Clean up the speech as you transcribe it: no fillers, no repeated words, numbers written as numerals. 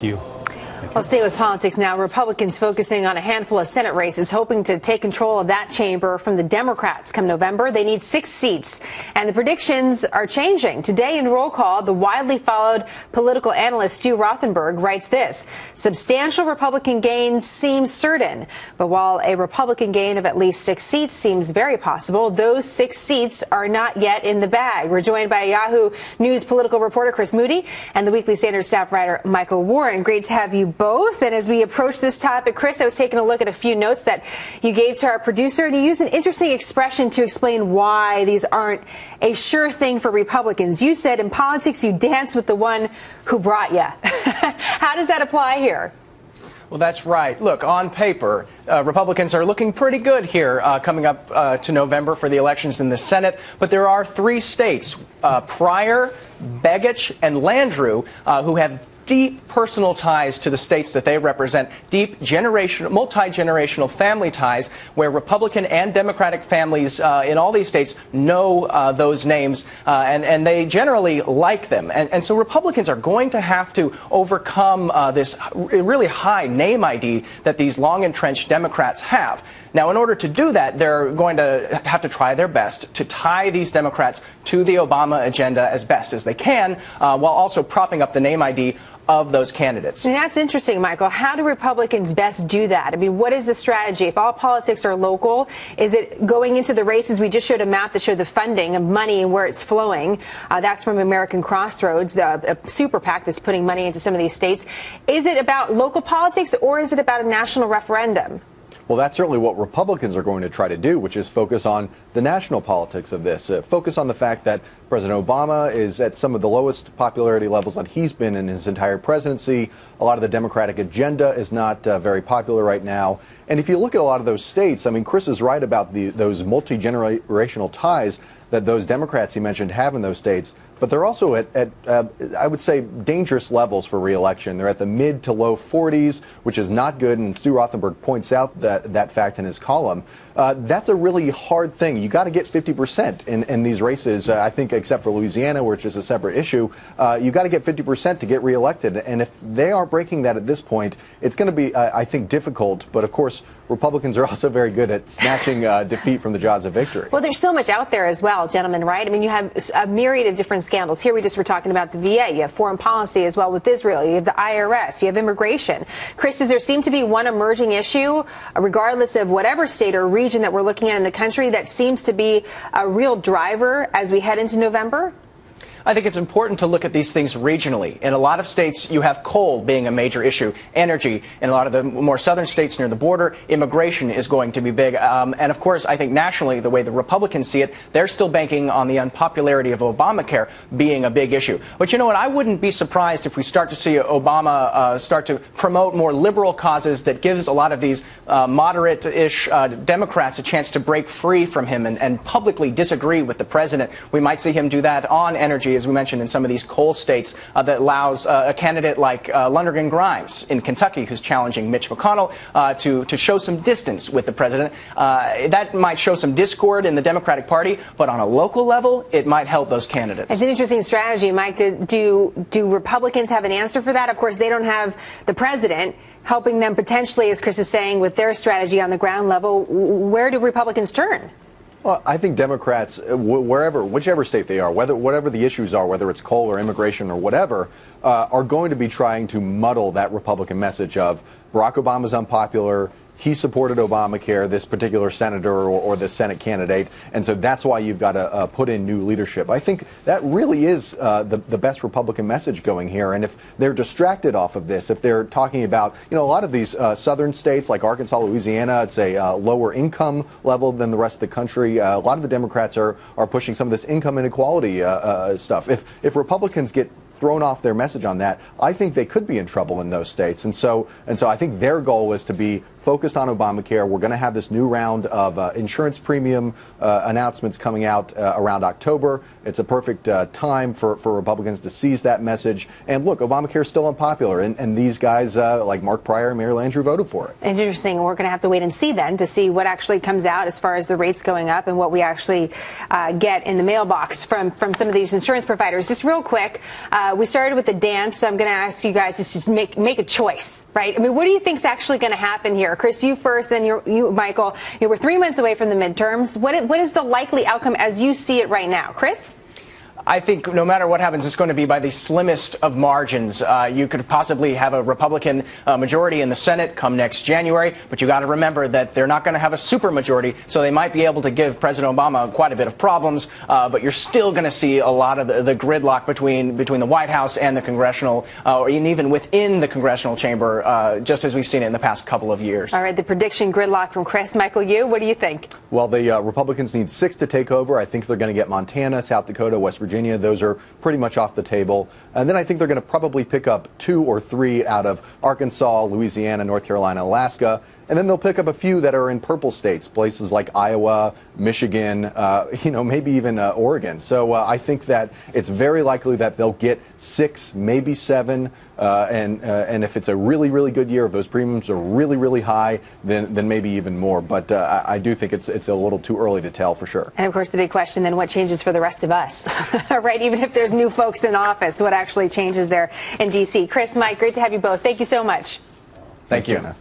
You. I'll stay with politics now. Republicans focusing on a handful of Senate races, hoping to take control of that chamber from the Democrats come November. They need 6 seats, and the predictions are changing. Today in Roll Call, the widely followed political analyst Stu Rothenberg writes this: substantial Republican gains seem certain, but while a Republican gain of at least 6 seats seems very possible, those 6 seats are not yet in the bag. We're joined by Yahoo News political reporter Chris Moody and the Weekly Standard staff writer Michael Warren. Great to have you both. And as we approach this topic, Chris, I was taking a look at a few notes that you gave to our producer, and you used an interesting expression to explain why these aren't a sure thing for Republicans. You said in politics, you dance with the one who brought you. How does that apply here? Well, that's right. Look, on paper, Republicans are looking pretty good here coming up to November for the elections in the Senate. But there are 3 states, Pryor, Begich, and Landrieu, who have deep personal ties to the states that they represent, deep multi-generational family ties, where Republican and Democratic families in all these states know those names, and they generally like them. And so Republicans are going to have to overcome this really high name ID that these long-entrenched Democrats have. Now, in order to do that, they're going to have to try their best to tie these Democrats to the Obama agenda as best as they can, while also propping up the name ID of those candidates. And that's interesting, Michael. How do Republicans best do that? I mean, what is the strategy? If all politics are local, is it going into the races? We just showed a map that showed the funding of money and where it's flowing. That's from American Crossroads, the super PAC that's putting money into some of these states. Is it about local politics, or is it about a national referendum? Well, that's certainly what Republicans are going to try to do, which is focus on the national politics of this. Focus on the fact that President Obama is at some of the lowest popularity levels that he's been in his entire presidency. A lot of the Democratic agenda is not very popular right now. And if you look at a lot of those states, I mean, Chris is right about those multi-generational ties that those Democrats he mentioned have in those states. But they're also at I would say, dangerous levels for re-election. They're at the mid to low 40s, which is not good. And Stu Rothenberg points out that fact in his column. That's a really hard thing. You got to get 50% in these races. I think, except for Louisiana, which is a separate issue, you got to get 50% to get reelected. And if they are breaking that at this point, it's going to be, I think, difficult. But of course, Republicans are also very good at snatching defeat from the jaws of victory. Well, there's so much out there as well, gentlemen, right? I mean, you have a myriad of different scandals. Here we just were talking about the VA. You have foreign policy as well with Israel. You have the IRS. You have immigration. Chris, does there seem to be one emerging issue, regardless of whatever state or region that we're looking at in the country, that seems to be a real driver as we head into November? I think it's important to look at these things regionally. In a lot of states, you have coal being a major issue, energy. In a lot of the more southern states near the border, immigration is going to be big. And of course, I think nationally, the way the Republicans see it, they're still banking on the unpopularity of Obamacare being a big issue. But you know what? I wouldn't be surprised if we start to see Obama start to promote more liberal causes that gives a lot of these moderate-ish Democrats a chance to break free from him and publicly disagree with the president. We might see him do that on energy, as we mentioned, in some of these coal states, that allows a candidate like Lonergan Grimes in Kentucky, who's challenging Mitch McConnell, to show some distance with the president. That might show some discord in the Democratic Party, but on a local level, it might help those candidates. It's an interesting strategy, Mike. Do Republicans have an answer for that? Of course, they don't have the president helping them potentially, as Chris is saying, with their strategy on the ground level. Where do Republicans turn? Well, I think Democrats, whichever state they are, whatever the issues are, whether it's coal or immigration or whatever, are going to be trying to muddle that Republican message of Barack Obama's unpopular. He supported Obamacare, this particular senator or the Senate candidate, and so that's why you've got to put in new leadership. I think that really is the best Republican message going here. And if they're distracted off of this, if they're talking about, a lot of these southern states like Arkansas, Louisiana, it's a lower income level than the rest of the country. A lot of the Democrats are pushing some of this income inequality stuff. If Republicans get thrown off their message on that, I think they could be in trouble in those states. And so I think their goal is to be focused on Obamacare. We're going to have this new round of insurance premium announcements coming out around October. It's a perfect time for Republicans to seize that message. And look, Obamacare is still unpopular, and these guys like Mark Pryor and Mayor Landrieu voted for it. It's interesting. We're going to have to wait and see then to see what actually comes out as far as the rates going up and what we actually get in the mailbox from some of these insurance providers. Just real quick, We started with the dance. I'm going to ask you guys just to make a choice, right? I mean, what do you think is actually going to happen here? Chris, you first, then you, Michael. We're 3 months away from the midterms. What is the likely outcome as you see it right now? Chris? I think no matter what happens, it's going to be by the slimmest of margins. You could possibly have a Republican majority in the Senate come next January, but you got to remember that they're not going to have a supermajority, so they might be able to give President Obama quite a bit of problems, but you're still going to see a lot of the gridlock between the White House and the congressional, or even within the congressional chamber, just as we've seen it in the past couple of years. All right, the prediction gridlock from Chris. Michael, what do you think? Well, the Republicans need 6 to take over. I think they're going to get Montana, South Dakota, West Virginia. Those are pretty much off the table. And then I think they're going to probably pick up 2 or 3 out of Arkansas, Louisiana, North Carolina, Alaska. And then they'll pick up a few that are in purple states, places like Iowa, Michigan, maybe even Oregon. So I think that it's very likely that they'll get 6, maybe 7. And if it's a really, really good year, if those premiums are really, really high, then maybe even more. But I do think it's a little too early to tell for sure. And of course, the big question then, what changes for the rest of us? Right? Even if there's new folks in office, what actually changes there in D.C.? Chris, Mike, great to have you both. Thank you so much. Thank you. Jenna.